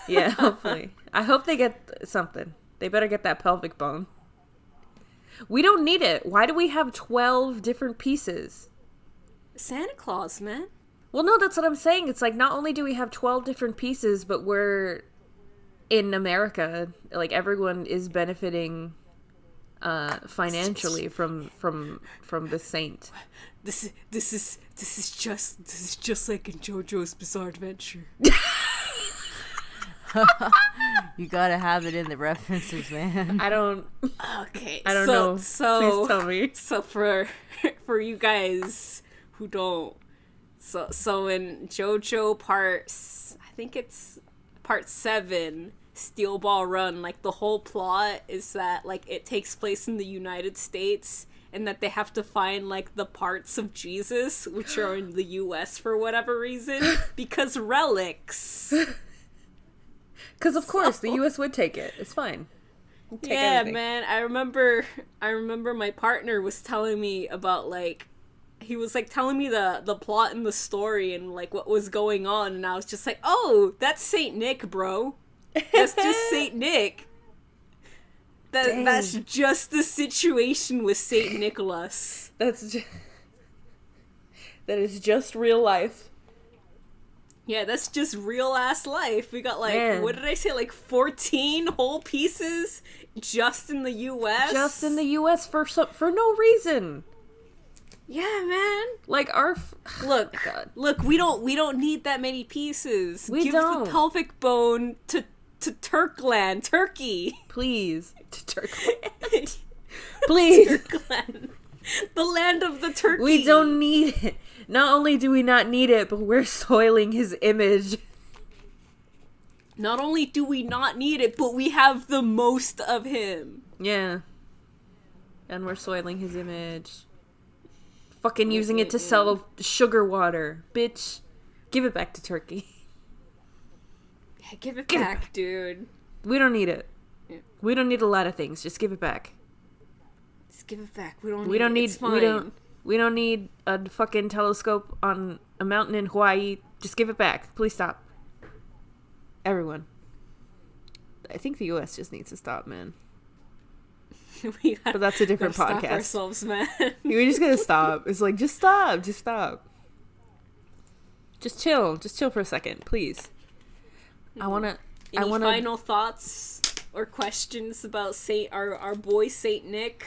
yeah, hopefully. I hope they get something. They better get that pelvic bone. We don't need it. Why do we have 12 different pieces? Santa Claus, man. Well, no, that's what I'm saying. It's like, not only do we have 12 different pieces, but we're in America. Like, everyone is benefiting financially from the saint. This is just like in JoJo's Bizarre Adventure. You gotta have it in the references, man. I don't know. So please tell me. So for you guys who don't, so in JoJo I think it's part 7, Steel Ball Run, like the whole plot is that like it takes place in the United States, and that they have to find like the parts of Jesus which are in the US for whatever reason, because relics. Because of course the US would take it. It's fine. Yeah, anything. Man. I remember my partner was telling me about like, he was like telling me the plot and the story and like what was going on, and I was just like, oh, that's Saint Nick, bro. That's just Saint Nick. That's just the situation with Saint Nicholas. That is just real life. Yeah, that's just real ass life. We got like, what did I say? Like 14 whole pieces just in the US? Just in the US for no reason. Yeah, man. Like look, we don't need that many pieces. Give the pelvic bone to Turkland, Turkey. Please. To Turkland. Please. Turkland. The land of the turkey. We don't need it. Not only do we not need it, but we're soiling his image. Not only do we not need it, but we have the most of him. Yeah. And we're soiling his image. Fucking using it to sell sugar water. Bitch. Give it back to Turkey. Yeah, give it back, dude. We don't need it. Yeah. We don't need a lot of things. Just give it back. Just give it back. We don't need We don't need a fucking telescope on a mountain in Hawaii. Just give it back. Please stop. Everyone. I think the US just needs to stop, man. But that's a different podcast. Stop ourselves, man. We're just gonna stop. It's like, just stop. Just stop. Just chill. Just chill for a second, please. Any final thoughts or questions about our boy Saint Nick?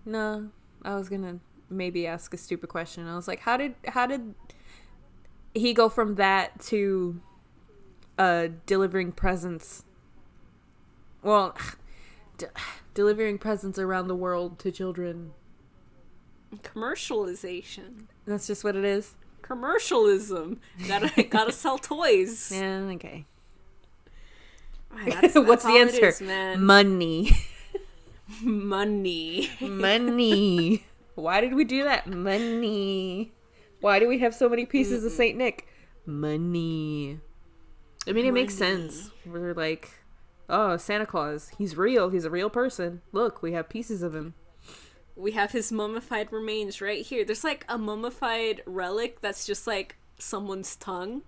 No, I was gonna maybe ask a stupid question. I was like, how did he go from that to delivering presents? Well, delivering presents around the world to children. Commercialization. That's just what it is. Commercialism. Gotta sell toys. Yeah, okay. That's what's the answer? Is, man. Money. Money. Money. Why did we do that? Money. Why do we have so many pieces of Saint Nick? Money. I mean, it makes sense. We're like, oh, Santa Claus. He's real. He's a real person. Look, we have pieces of him. We have his mummified remains right here. There's like a mummified relic that's just like someone's tongue.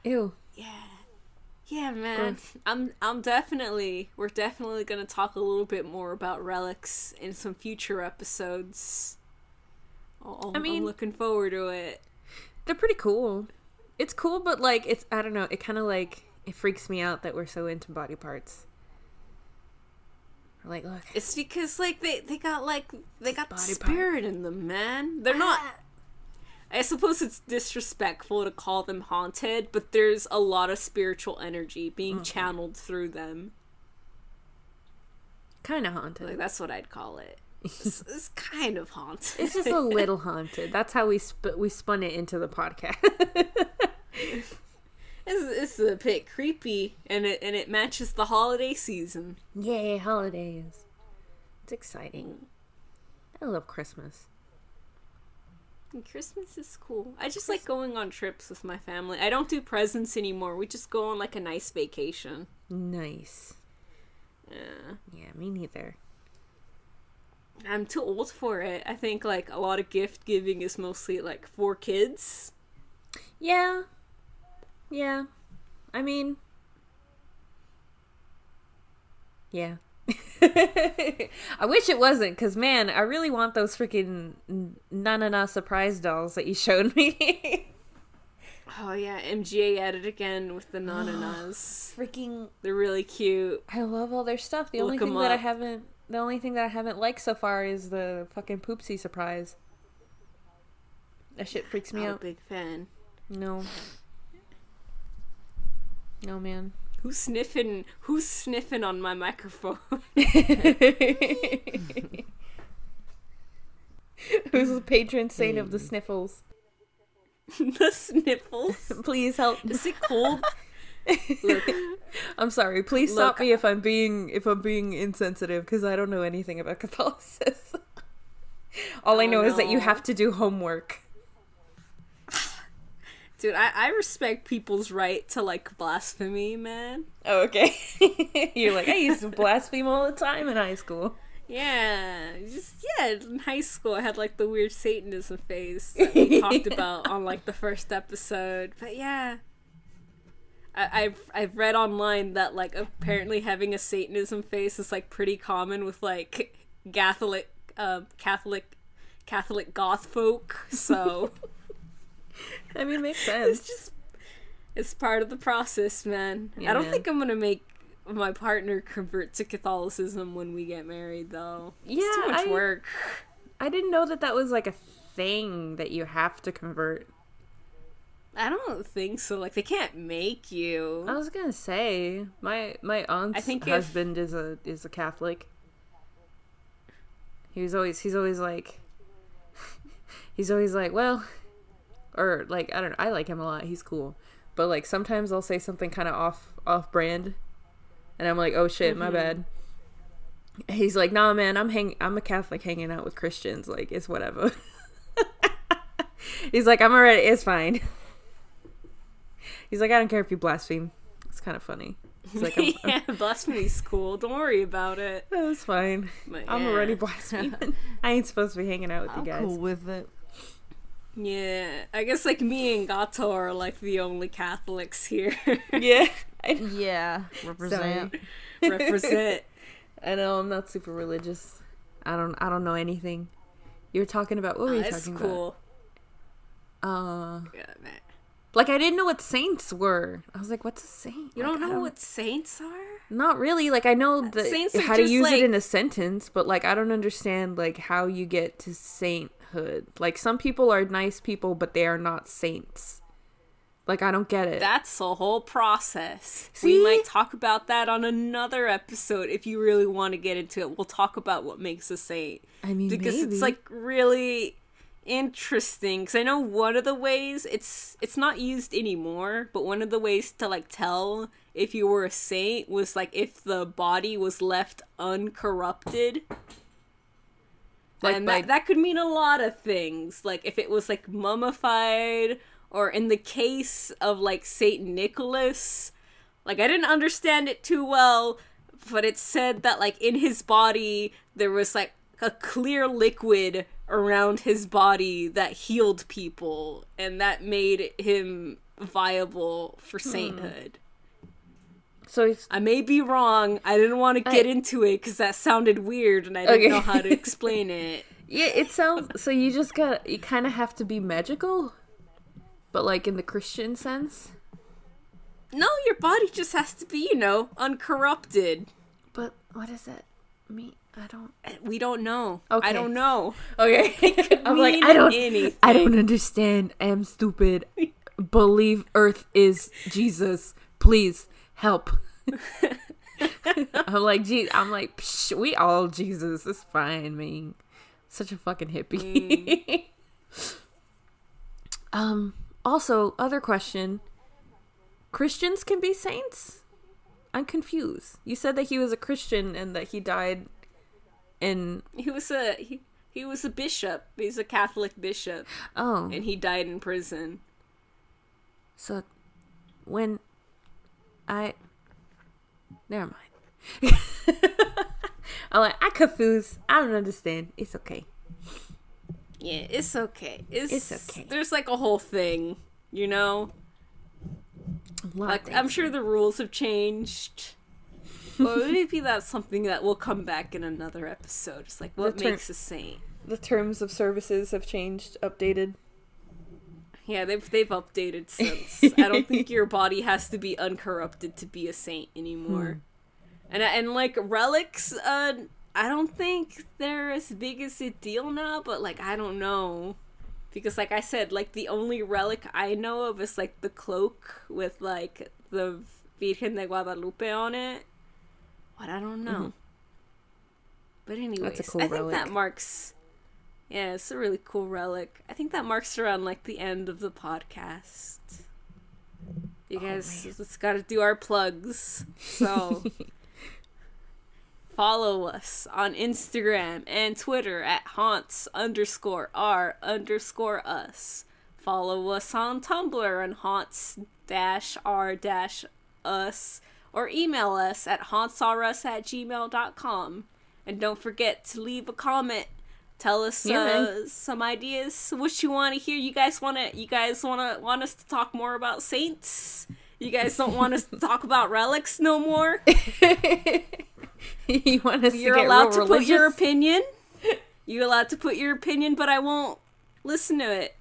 Ew. Yeah, man. We're definitely gonna talk a little bit more about relics in some future episodes. Oh, I mean, I'm looking forward to it. they're pretty cool. It's cool, but like I don't know, it kind of like it freaks me out that we're so into body parts. Like, look, It's because like they got the body spirit in them, man. They're not. I suppose it's disrespectful to call them haunted, but there's a lot of spiritual energy being channeled through them. kind of haunted. Like, that's what I'd call it. It's kind of haunted. It's just a little haunted. That's how we spun it into the podcast. It's a bit creepy, and it matches the holiday season. Yay, holidays. It's exciting. I love Christmas. And Christmas is cool. I just like going on trips with my family. I don't do presents anymore. We just go on like a nice vacation. Nice. Yeah. Yeah, me neither. I'm too old for it. I think like a lot of gift giving is mostly like for kids. Yeah. Yeah. I mean, yeah. I wish it wasn't, because man, I really want those freaking na surprise dolls that you showed me. Oh yeah, MGA at it again with the na-na-nas. Freaking, They're really cute. I love all their stuff. The only thing that I haven't liked so far is the fucking poopsie surprise. That shit freaks me Not out. a big fan. No, man. Who's sniffing on my microphone? Who's the patron saint of the sniffles? The sniffles? Please help. Is it cold? Look, I'm sorry. Please stop me if I'm being insensitive, because I don't know anything about Catholicism. All I know is that you have to do homework. dude, I respect people's right to like blasphemy, man. Oh, okay. You're like, I used to blaspheme all the time in high school. Yeah, in high school I had like the weird Satanism phase that we talked about on like the first episode. But yeah, I've read online that like apparently having a Satanism phase is like pretty common with like Catholic goth folk. So I mean, makes sense. It's part of the process, man. Yeah, I don't man. think I'm gonna make my partner convert to Catholicism when we get married, though. It's too much work. I didn't know that was like a thing that you have to convert. I don't think so. Like, they can't make you. I was gonna say my aunt's husband is a Catholic. He's always like well, or like I don't know. I like him a lot. He's cool, but like sometimes I'll say something kind of off brand. And I'm like, oh shit, my bad. He's like, nah, man, I'm a Catholic hanging out with Christians. Like, it's whatever. He's like, I'm already, it's fine. He's like, I don't care if you blaspheme. It's kind of funny. He's like, yeah, blasphemy's cool. Don't worry about it. It's fine. But, I'm already blaspheming. I ain't supposed to be hanging out with you guys. I'm cool with it. Yeah, I guess like me and Gato are like the only Catholics here. Yeah. Yeah, represent. Represent. I know I'm not super religious. I don't know anything. You're talking about what were you talking cool. about? Yeah, man. Like I didn't know what saints were. I was like, what's a saint? You don't know what saints are? Not really. Like I know how to use it in a sentence, but like I don't understand like how you get to sainthood. Like some people are nice people, but they are not saints. Like, I don't get it. That's a whole process. See? We might talk about that on another episode if you really want to get into it. We'll talk about what makes a saint. I mean, because maybe. It's, like, really interesting. Because I know one of the ways, it's not used anymore, but one of the ways to, like, tell if you were a saint was, like, if the body was left uncorrupted. Like, and that could mean a lot of things. Like, if it was, like, mummified... Or in the case of, like, Saint Nicholas, like, I didn't understand it too well, but it said that, like, in his body, there was, like, a clear liquid around his body that healed people, and that made him viable for sainthood. So I may be wrong. I didn't want to get into it because that sounded weird and I didn't know how to explain it. Yeah, it sounds... So you kind of have to be magical? But, like, in the Christian sense? No, your body just has to be, uncorrupted. But what does that mean? We don't know. Okay. I don't know. Okay. I'm like, I don't understand. I am stupid. Believe Earth is Jesus. Please help. I'm like, Psh, we all Jesus. It's fine, man. Such a fucking hippie. Also, other question. Christians can be saints? I'm confused. You said that he was a Christian and that he died in... He was a bishop. He's a Catholic bishop. Oh. And he died in prison. So, when never mind. I'm like, I confused. I don't understand. It's okay. Yeah, it's okay. It's okay. There's like a whole thing, Like, I'm sure the rules have changed. But maybe that's something that will come back in another episode. It's like, what makes a saint? The terms of services have changed, updated. Yeah, they've updated since. I don't think your body has to be uncorrupted to be a saint anymore. And like relics, I don't think they're as big as a deal now, but like I don't know. Because like I said, like the only relic I know of is like the cloak with like the Virgen de Guadalupe on it. But I don't know. Mm-hmm. But anyways, that's a cool I think relic. that marks... Yeah, it's a really cool relic. I think that marks around like the end of the podcast. You guys just gotta do our plugs. So follow us on Instagram and Twitter at haunts_r_us. Follow us on Tumblr on haunts-r-us, or email us at hauntsrus@gmail.com. And don't forget to leave a comment. Tell us some ideas, what you want to hear. You guys want us to talk more about saints? You guys don't want us to talk about relics no more? You want us You're to get allowed to religious? put your opinion. You're allowed to put your opinion, but I won't listen to it.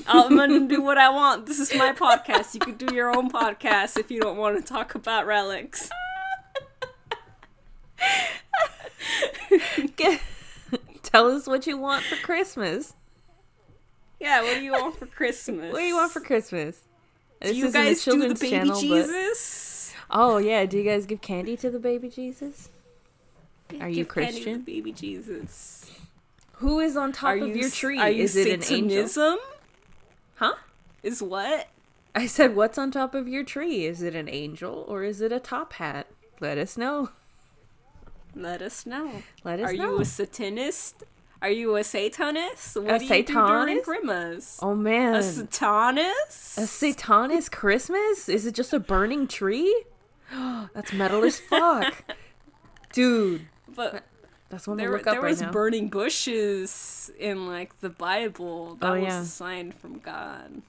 I'm gonna do what I want. This is my podcast. You can do your own podcast if you don't want to talk about relics. Tell us what you want for Christmas. Yeah, what do you want for Christmas? What do you want for Christmas? Do you guys do the baby Jesus? Oh, yeah. Do you guys give candy to the baby Jesus? Are you Christian? Candy to the baby Jesus. Who is on top of your tree? Is it an angel? Huh? Is what? I said, what's on top of your tree? Is it an angel or is it a top hat? Let us know. Let us know. Are you a satanist? Are you a satanist? What do you do during Christmas? Oh, man. A satanist? A satanist Christmas? Is it just a burning tree? That's metal as fuck. Dude. But that's one to look up right now. There was burning bushes in, like, the Bible. That was a sign from God.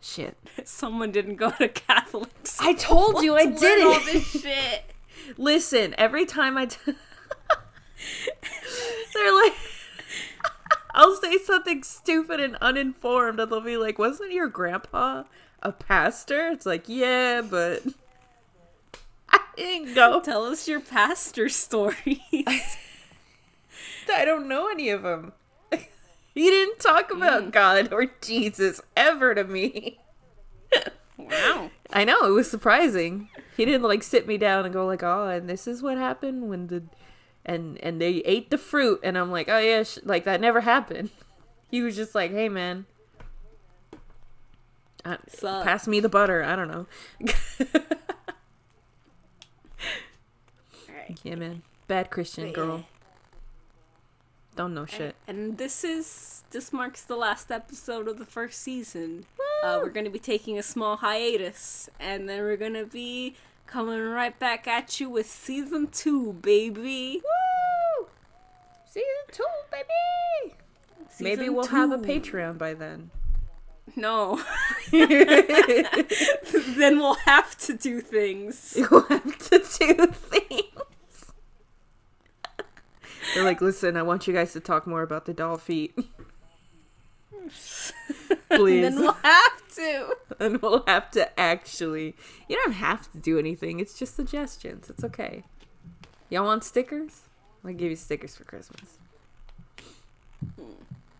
Shit. Someone didn't go to Catholic school. I told you I did it. All this shit. Listen, every time they're like, I'll say something stupid and uninformed, and they'll be like, wasn't your grandpa a pastor? It's like, yeah, but I didn't go. Tell us your pastor stories. I don't know any of them. He didn't talk about God or Jesus ever to me. Wow. I know, it was surprising. He didn't like sit me down and go like, oh, and this is what happened when and they ate the fruit, and I'm like, oh yeah, like that never happened. He was just like, hey man, pass me the butter. I don't know. Right. Yeah, man, bad Christian girl. Don't know shit. And this marks the last episode of the first season. We're going to be taking a small hiatus, and then we're going to be coming right back at you with season 2, baby. Woo! Season 2, baby! Maybe we'll have a Patreon by then. No. Then we'll have to do things. You'll have to do things. They're like, listen, I want you guys to talk more about the doll feet. Please. Then we'll have to. And we'll have to actually. You don't have to do anything. It's just suggestions. It's okay. Y'all want stickers? I'll give you stickers for Christmas.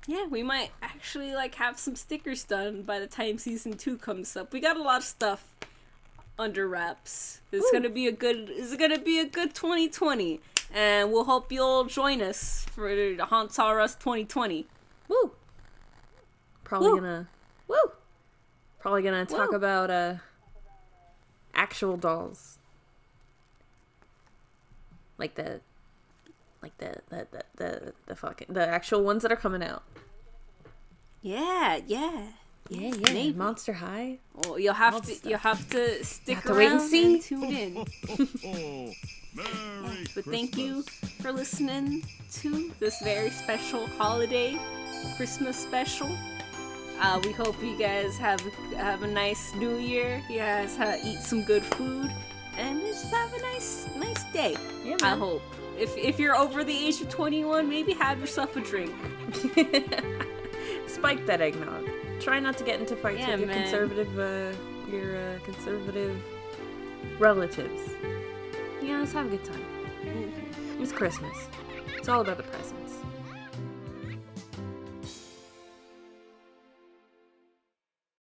Yeah, we might actually like have some stickers done by the time season 2 comes up. We got a lot of stuff under wraps. It's gonna be a good 2020, and we'll hope you'll join us for Haunts R Us 2020. Woo! Probably Woo. gonna talk Woo. about actual dolls. Like the fucking the actual ones that are coming out. Yeah. Maybe. Monster High. Well, you'll have to stick Have to wait around and see. tune in. But thank you for listening to this very special holiday Christmas special. We hope you guys have a nice New Year. You guys eat some good food and just have a nice day. Yeah, I man. hope. If you're over the age of 21, maybe have yourself a drink. Spike that eggnog. Try not to get into fights Yeah, with your man. conservative relatives. You know, just have a good time. It's Christmas. It's all about the presents.